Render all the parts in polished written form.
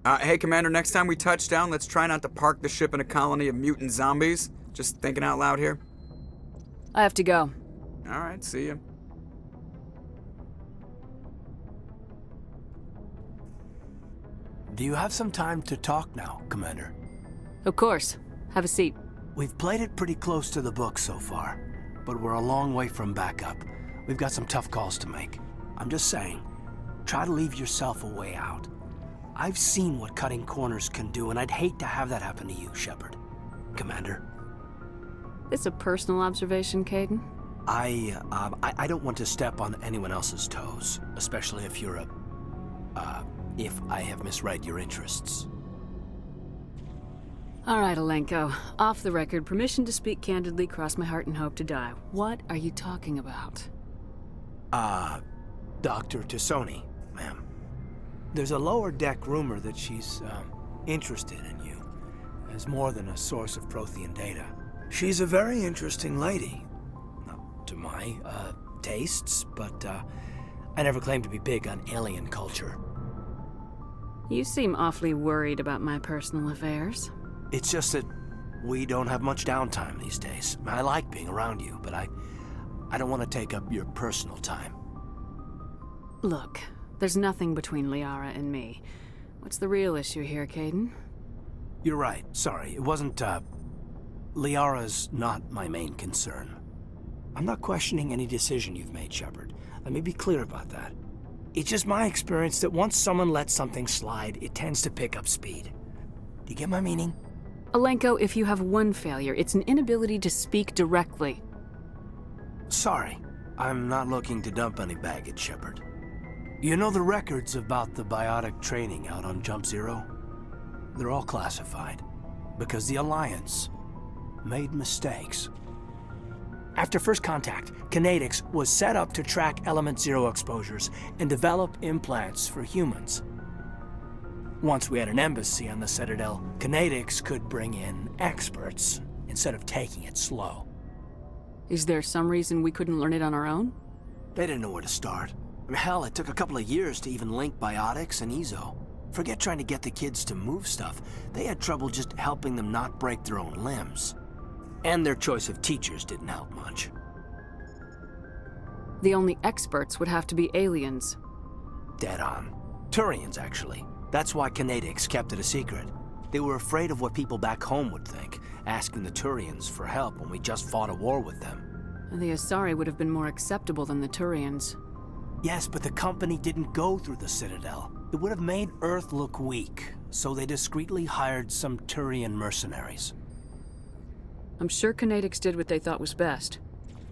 Hey, Commander, next time we touch down, let's try not to park the ship in a colony of mutant zombies. Just thinking out loud here. I have to go. All right, see ya. Do you have some time to talk now, Commander? Of course. Have a seat. We've played it pretty close to the book so far, but we're a long way from backup. We've got some tough calls to make. I'm just saying, try to leave yourself a way out. I've seen what cutting corners can do, and I'd hate to have that happen to you, Shepard. Commander. This a personal observation, Caden? I don't want to step on anyone else's toes, especially if you're if I have misread your interests. All right, 𝐿𝐿. Off the record, permission to speak candidly, cross my heart and hope to die. What are you talking about? Dr. T'Soni, ma'am. There's a lower deck rumor that she's, interested in you, as more than a source of Prothean data. She's a very interesting lady. Not to my, tastes, but, I never claimed to be big on alien culture. You seem awfully worried about my personal affairs. It's just that we don't have much downtime these days. I like being around you, but I don't want to take up your personal time. Look, there's nothing between Liara and me. What's the real issue here, Caden? You're right. Sorry, it wasn't, Liara's not my main concern. I'm not questioning any decision you've made, Shepard. Let me be clear about that. It's just my experience that once someone lets something slide, it tends to pick up speed. Do you get my meaning? 𝐿𝐿, if you have one failure, it's an inability to speak directly. Sorry. I'm not looking to dump any baggage, Shepard. You know the records about the biotic training out on Jump Zero? They're all classified, because the Alliance made mistakes. After first contact, 𝐾𝐃 was set up to track Element Zero exposures and develop implants for humans. Once we had an embassy on the Citadel, 𝐾𝐃 could bring in experts instead of taking it slow. Is there some reason we couldn't learn it on our own? They didn't know where to start. Hell, it took a couple of years to even link biotics and EZO. Forget trying to get the kids to move stuff. They had trouble just helping them not break their own limbs. And their choice of teachers didn't help much. The only experts would have to be aliens. Dead on. Turians, actually. That's why 𝐾𝐃 kept it a secret. They were afraid of what people back home would think, asking the Turians for help when we just fought a war with them. The Asari would have been more acceptable than the Turians. Yes, but the company didn't go through the Citadel. It would have made Earth look weak, so they discreetly hired some Turian mercenaries. I'm sure 𝐾𝐃 did what they thought was best.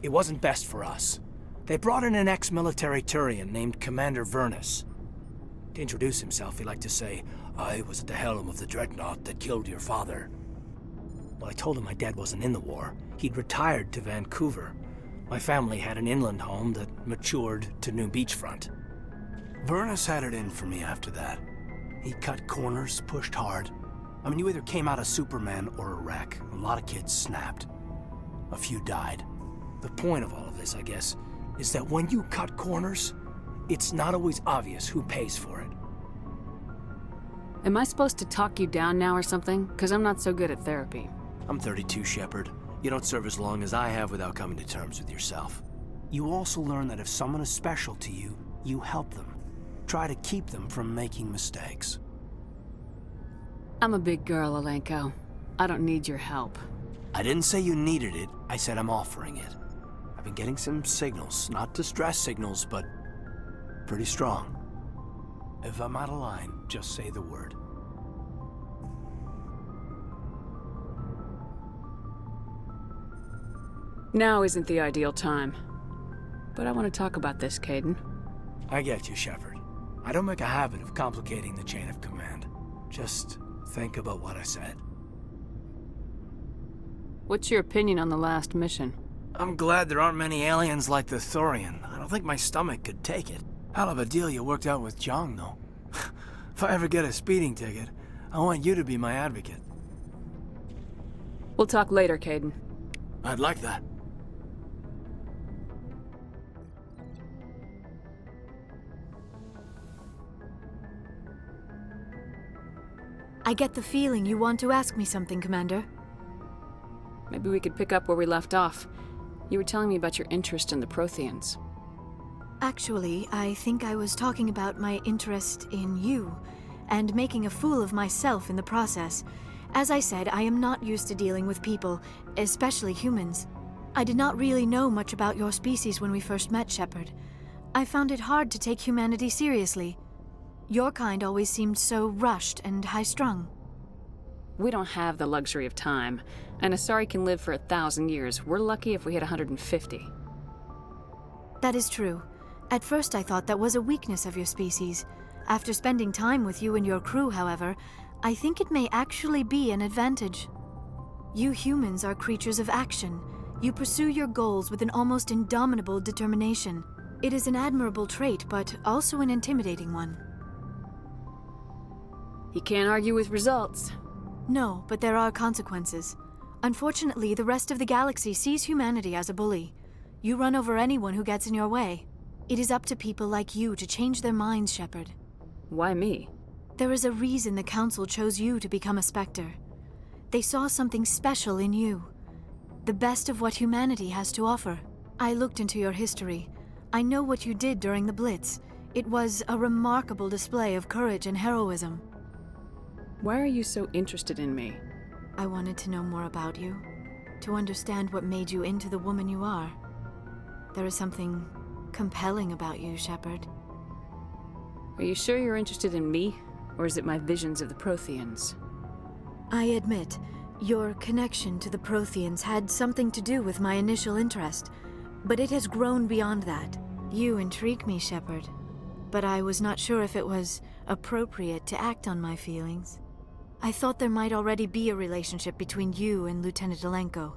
It wasn't best for us. They brought in an ex-military Turian named Commander Vernus. To introduce himself, he liked to say, "I was at the helm of the dreadnought that killed your father." Well, I told him my dad wasn't in the war. He'd retired to Vancouver. My family had an inland home that matured to new beachfront. Vernus had it in for me after that. He cut corners, pushed hard. I mean, you either came out a Superman or a wreck. A lot of kids snapped. A few died. The point of all of this, I guess, is that when you cut corners, it's not always obvious who pays for it. Am I supposed to talk you down now or something? Because I'm not so good at therapy. I'm 32, Shepard. You don't serve as long as I have without coming to terms with yourself. You also learn that if someone is special to you, you help them. Try to keep them from making mistakes. I'm a big girl, 𝐿𝐿. I don't need your help. I didn't say you needed it. I said I'm offering it. I've been getting some signals, not distress signals, but pretty strong. If I'm out of line, just say the word. Now isn't the ideal time. But I want to talk about this, Caden. I get you, Shepard. I don't make a habit of complicating the chain of command. Just think about what I said. What's your opinion on the last mission? I'm glad there aren't many aliens like the Thorian. I don't think my stomach could take it. Hell of a deal you worked out with Jong, though. If I ever get a speeding ticket, I want you to be my advocate. We'll talk later, Caden. I'd like that. I get the feeling you want to ask me something, Commander. Maybe we could pick up where we left off. You were telling me about your interest in the Protheans. Actually, I think I was talking about my interest in you, and making a fool of myself in the process. As I said, I am not used to dealing with people, especially humans. I did not really know much about your species when we first met, Shepard. I found it hard to take humanity seriously. Your kind always seemed so rushed and high-strung. We don't have the luxury of time, and Asari can live for 1,000 years. We're lucky if we hit 150. That is true. At first I thought that was a weakness of your species. After spending time with you and your crew, however, I think it may actually be an advantage. You humans are creatures of action. You pursue your goals with an almost indomitable determination. It is an admirable trait, but also an intimidating one. You can't argue with results. No, but there are consequences. Unfortunately, the rest of the galaxy sees humanity as a bully. You run over anyone who gets in your way. It is up to people like you to change their minds, Shepard. Why me? There is a reason the Council chose you to become a Spectre. They saw something special in you. The best of what humanity has to offer. I looked into your history. I know what you did during the Blitz. It was a remarkable display of courage and heroism. Why are you so interested in me? I wanted to know more about you. To understand what made you into the woman you are. There is something compelling about you, Shepard. Are you sure you're interested in me? Or is it my visions of the Protheans? I admit, your connection to the Protheans had something to do with my initial interest, but it has grown beyond that. You intrigue me, Shepard, but I was not sure if it was appropriate to act on my feelings. I thought there might already be a relationship between you and Lieutenant 𝐸𝐿𝐴𝐻𝐿.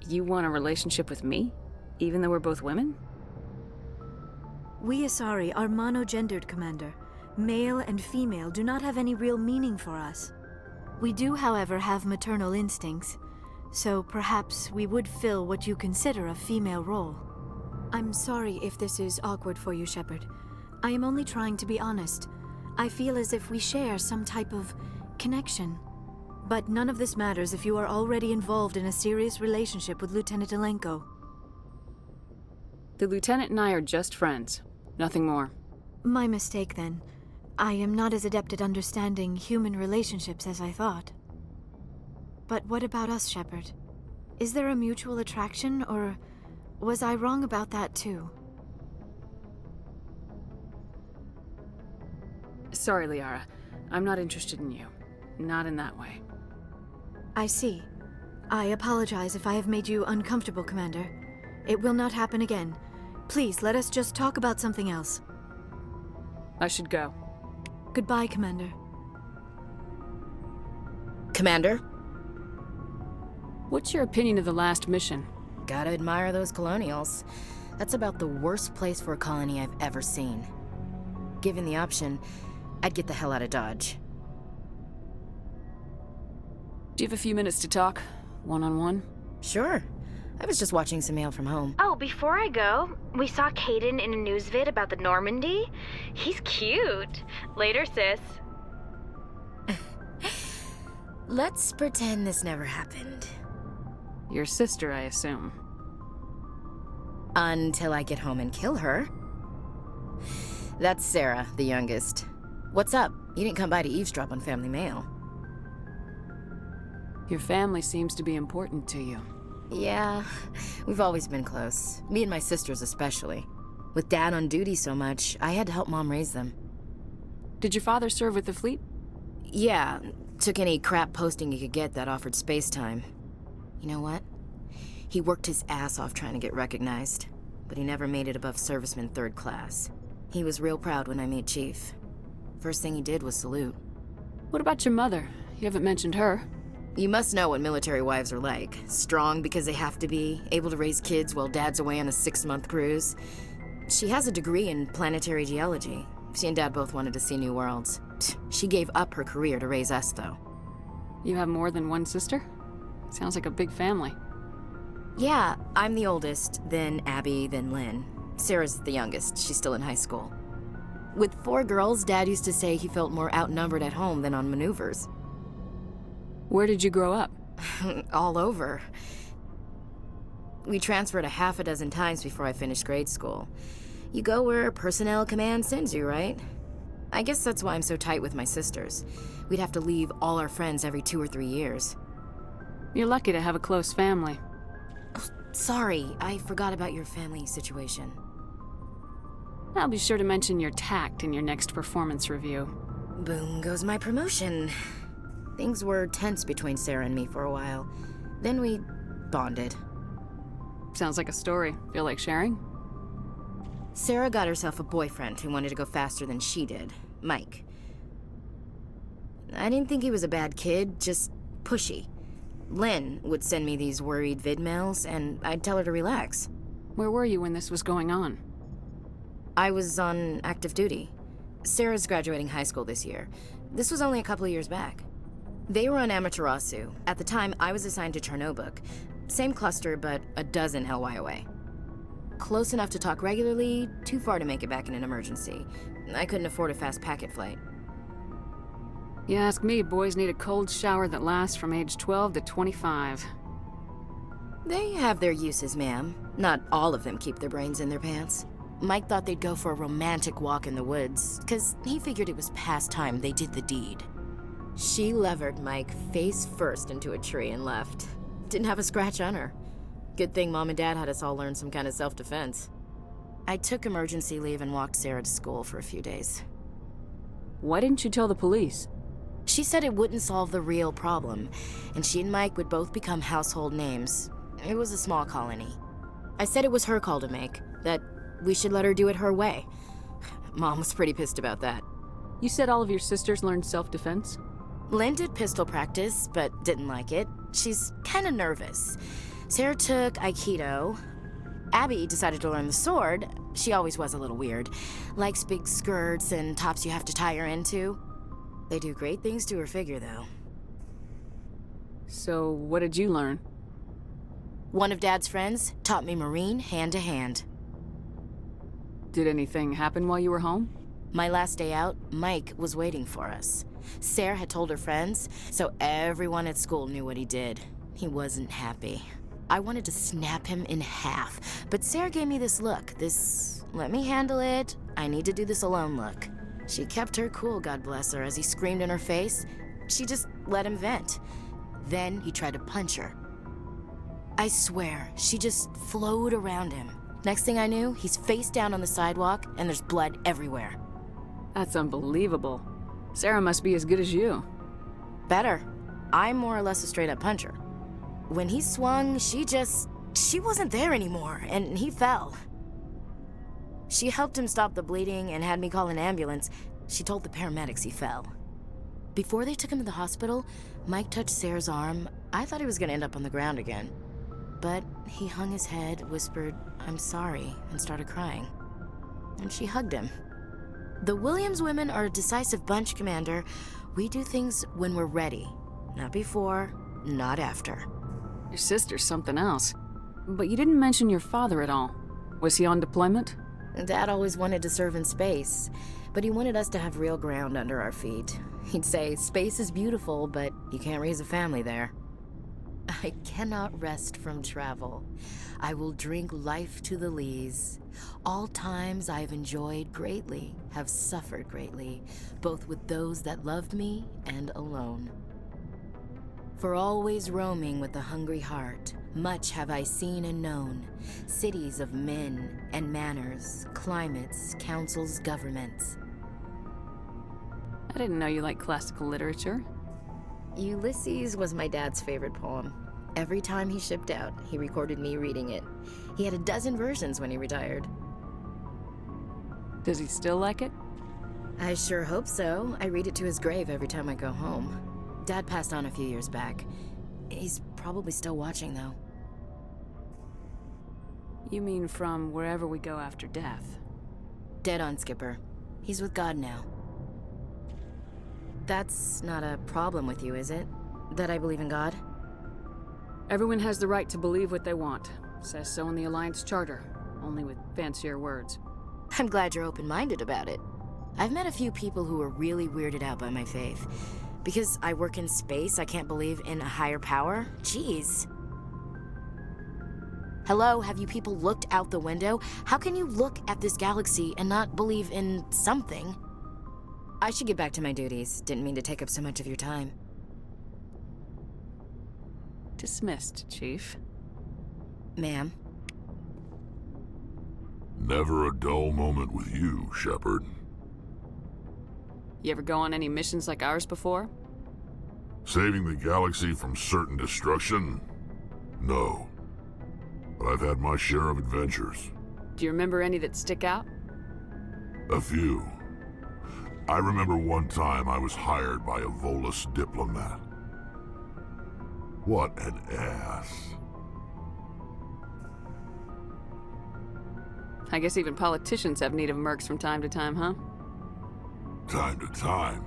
You want a relationship with me? Even though we're both women? We Asari are monogendered, Commander. Male and female do not have any real meaning for us. We do, however, have maternal instincts, so perhaps we would fill what you consider a female role. I'm sorry if this is awkward for you, Shepard. I am only trying to be honest. I feel as if we share some type of connection. But none of this matters if you are already involved in a serious relationship with Lieutenant 𝐸𝐿𝐴𝐻𝐿. The Lieutenant and I are just friends. Nothing more. My mistake, then. I am not as adept at understanding human relationships as I thought. But what about us, Shepard? Is there a mutual attraction, or was I wrong about that too? Sorry, Liara. I'm not interested in you. Not in that way. I see. I apologize if I have made you uncomfortable, Commander. It will not happen again. Please, let us just talk about something else. I should go. Goodbye, Commander. Commander? What's your opinion of the last mission? Gotta admire those colonials. That's about the worst place for a colony I've ever seen. Given the option, I'd get the hell out of Dodge. Do you have a few minutes to talk? One-on-one? Sure. I was just watching some mail from home. Oh, before I go, we saw Kaidan in a news vid about the Normandy. He's cute. Later, sis. Let's pretend this never happened. Your sister, I assume. Until I get home and kill her. That's Sarah, the youngest. What's up? You didn't come by to eavesdrop on family mail. Your family seems to be important to you. Yeah, we've always been close. Me and my sisters especially. With Dad on duty so much, I had to help Mom raise them. Did your father serve with the fleet? Yeah, took any crap posting he could get that offered space time. You know what? He worked his ass off trying to get recognized, but he never made it above serviceman 3rd class. He was real proud when I made chief. First thing he did was salute. What about your mother? You haven't mentioned her. You must know what military wives are like. Strong because they have to be, able to raise kids while Dad's away on a 6-month cruise. She has a degree in planetary geology. She and Dad both wanted to see new worlds. She gave up her career to raise us, though. You have more than one sister? Sounds like a big family. Yeah, I'm the oldest, then Abby, then Lynn. Sarah's the youngest. She's still in high school. With 4 girls, Dad used to say he felt more outnumbered at home than on maneuvers. Where did you grow up? All over. We transferred a half a dozen times before I finished grade school. You go where personnel command sends you, right? I guess that's why I'm so tight with my sisters. We'd have to leave all our friends every 2 or 3 years. You're lucky to have a close family. Oh, sorry, I forgot about your family situation. I'll be sure to mention your tact in your next performance review. Boom goes my promotion. Things were tense between Sarah and me for a while. Then we bonded. Sounds like a story. Feel like sharing? Sarah got herself a boyfriend who wanted to go faster than she did, Mike. I didn't think he was a bad kid, just pushy. Lynn would send me these worried vid mails, and I'd tell her to relax. Where were you when this was going on? I was on active duty. Sarah's graduating high school this year. This was only a couple of years back. They were on Amaterasu. At the time, I was assigned to Chernobog. Same cluster, but a dozen LY away. Close enough to talk regularly, too far to make it back in an emergency. I couldn't afford a fast packet flight. You ask me, boys need a cold shower that lasts from age 12 to 25. They have their uses, ma'am. Not all of them keep their brains in their pants. Mike thought they'd go for a romantic walk in the woods, because he figured it was past time they did the deed. She levered Mike face first into a tree and left. Didn't have a scratch on her. Good thing Mom and Dad had us all learn some kind of self-defense. I took emergency leave and walked Sarah to school for a few days. Why didn't you tell the police? She said it wouldn't solve the real problem, and she and Mike would both become household names. It was a small colony. I said it was her call to make, that we should let her do it her way. Mom was pretty pissed about that. You said all of your sisters learned self-defense? Lynn did pistol practice, but didn't like it. She's kind of nervous. Sarah took Aikido. Abby decided to learn the sword. She always was a little weird. Likes big skirts and tops you have to tie her into. They do great things to her figure, though. So, what did you learn? One of Dad's friends taught me Marine hand to hand. Did anything happen while you were home? My last day out, Mike was waiting for us. Sarah had told her friends, so everyone at school knew what he did. He wasn't happy. I wanted to snap him in half, but Sarah gave me this look, this let me handle it, I need to do this alone look. She kept her cool, God bless her, as he screamed in her face. She just let him vent. Then he tried to punch her. I swear, she just flowed around him. Next thing I knew, he's face down on the sidewalk, and there's blood everywhere. That's unbelievable. Sarah must be as good as you. Better. I'm more or less a straight-up puncher. When he swung, she wasn't there anymore, and he fell. She helped him stop the bleeding and had me call an ambulance. She told the paramedics he fell. Before they took him to the hospital, Mike touched Sarah's arm. I thought he was gonna end up on the ground again. But he hung his head, whispered, "I'm sorry," and started crying. And she hugged him. The Williams women are a decisive bunch, Commander. We do things when we're ready. Not before, not after. Your sister's something else. But you didn't mention your father at all. Was he on deployment? Dad always wanted to serve in space, but he wanted us to have real ground under our feet. He'd say, space is beautiful, but you can't raise a family there. I cannot rest from travel. I will drink life to the lees. All times I have enjoyed greatly, have suffered greatly, both with those that loved me and alone. For always roaming with a hungry heart, much have I seen and known, cities of men and manners, climates, councils, governments. I didn't know you liked classical literature. Ulysses was my dad's favorite poem. Every time he shipped out, he recorded me reading it. He had a dozen versions when he retired. Does he still like it? I sure hope so. I read it to his grave every time I go home. Dad passed on a few years back. He's probably still watching, though. You mean from wherever we go after death? Dead on, Skipper. He's with God now. That's not a problem with you, is it? That I believe in God? Everyone has the right to believe what they want. Says so in the Alliance Charter, only with fancier words. I'm glad you're open-minded about it. I've met a few people who are really weirded out by my faith. Because I work in space, I can't believe in a higher power? Jeez. Hello, have you people looked out the window? How can you look at this galaxy and not believe in something? I should get back to my duties. Didn't mean to take up so much of your time. Dismissed, Chief. Ma'am. Never a dull moment with you, Shepard. You ever go on any missions like ours before? Saving the galaxy from certain destruction? No. But I've had my share of adventures. Do you remember any that stick out? A few. I remember one time I was hired by a Volus diplomat. What an ass. I guess even politicians have need of mercs from time to time, huh? Time to time.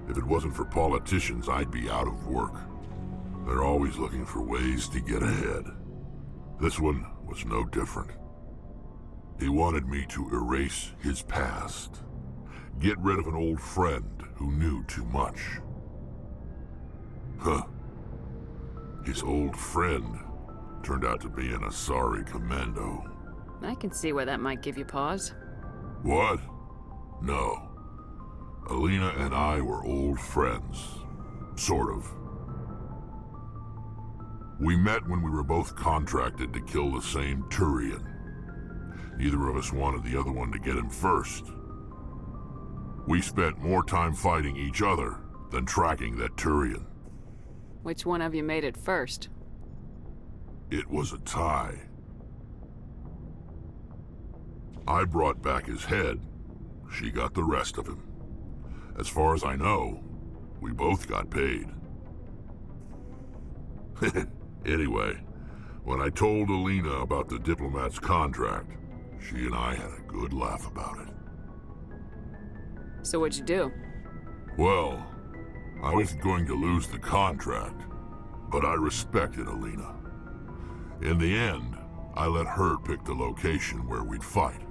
If it wasn't for politicians, I'd be out of work. They're always looking for ways to get ahead. This one was no different. He wanted me to erase his past. Get rid of an old friend who knew too much. Huh. His old friend turned out to be an Asari commando. I can see why that might give you pause. What? No. Alina and I were old friends. Sort of. We met when we were both contracted to kill the same Turian. Neither of us wanted the other one to get him first. We spent more time fighting each other than tracking that Turian. Which one of you made it first? It was a tie. I brought back his head. She got the rest of him. As far as I know, we both got paid. Anyway, when I told Alina about the diplomat's contract, she and I had a good laugh about it. So what'd you do? Well, I wasn't going to lose the contract, but I respected Alina. In the end, I let her pick the location where we'd fight.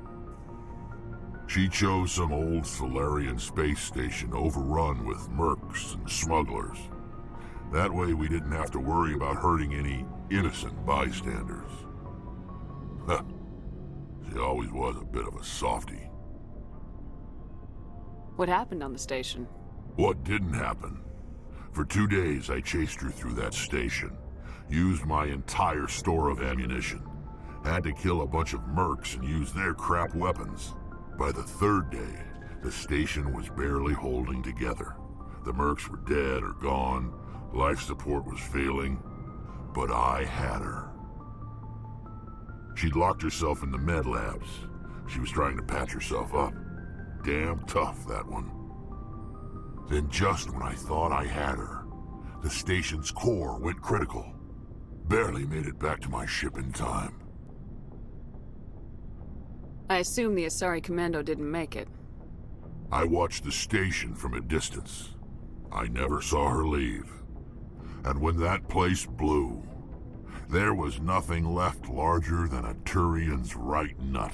She chose some old Solarian space station overrun with mercs and smugglers. That way we didn't have to worry about hurting any innocent bystanders. She always was a bit of a softie. What happened on the station? What didn't happen? For 2 days I chased her through that station, used my entire store of ammunition, had to kill a bunch of mercs and use their crap weapons. By the 3rd day, the station was barely holding together. The mercs were dead or gone, life support was failing, but I had her. She'd locked herself in the med labs. She was trying to patch herself up. Damn tough, that one. Then just when I thought I had her, the station's core went critical. Barely made it back to my ship in time. I assume the Asari Commando didn't make it. I watched the station from a distance. I never saw her leave. And when that place blew, there was nothing left larger than a Turian's right nut.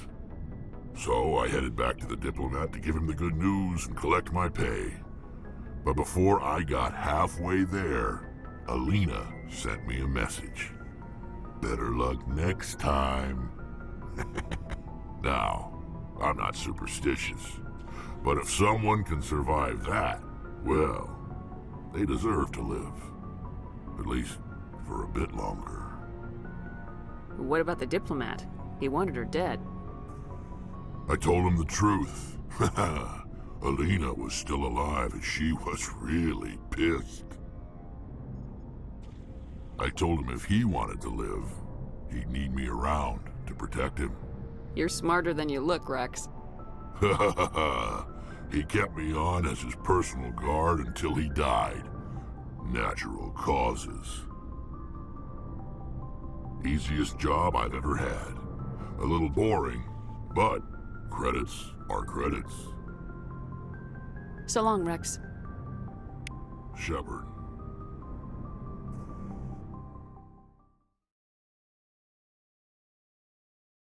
So I headed back to the diplomat to give him the good news and collect my pay. But before I got halfway there, Alina sent me a message. Better luck next time. Now, I'm not superstitious, but if someone can survive that, well, they deserve to live. At least for a bit longer. What about the diplomat? He wanted her dead. I told him the truth. Alina was still alive and she was really pissed. I told him if he wanted to live, he'd need me around to protect him. You're smarter than you look, Rex. He kept me on as his personal guard until he died. Natural causes. Easiest job I've ever had. A little boring, but credits are credits. So long, Rex. Shepard.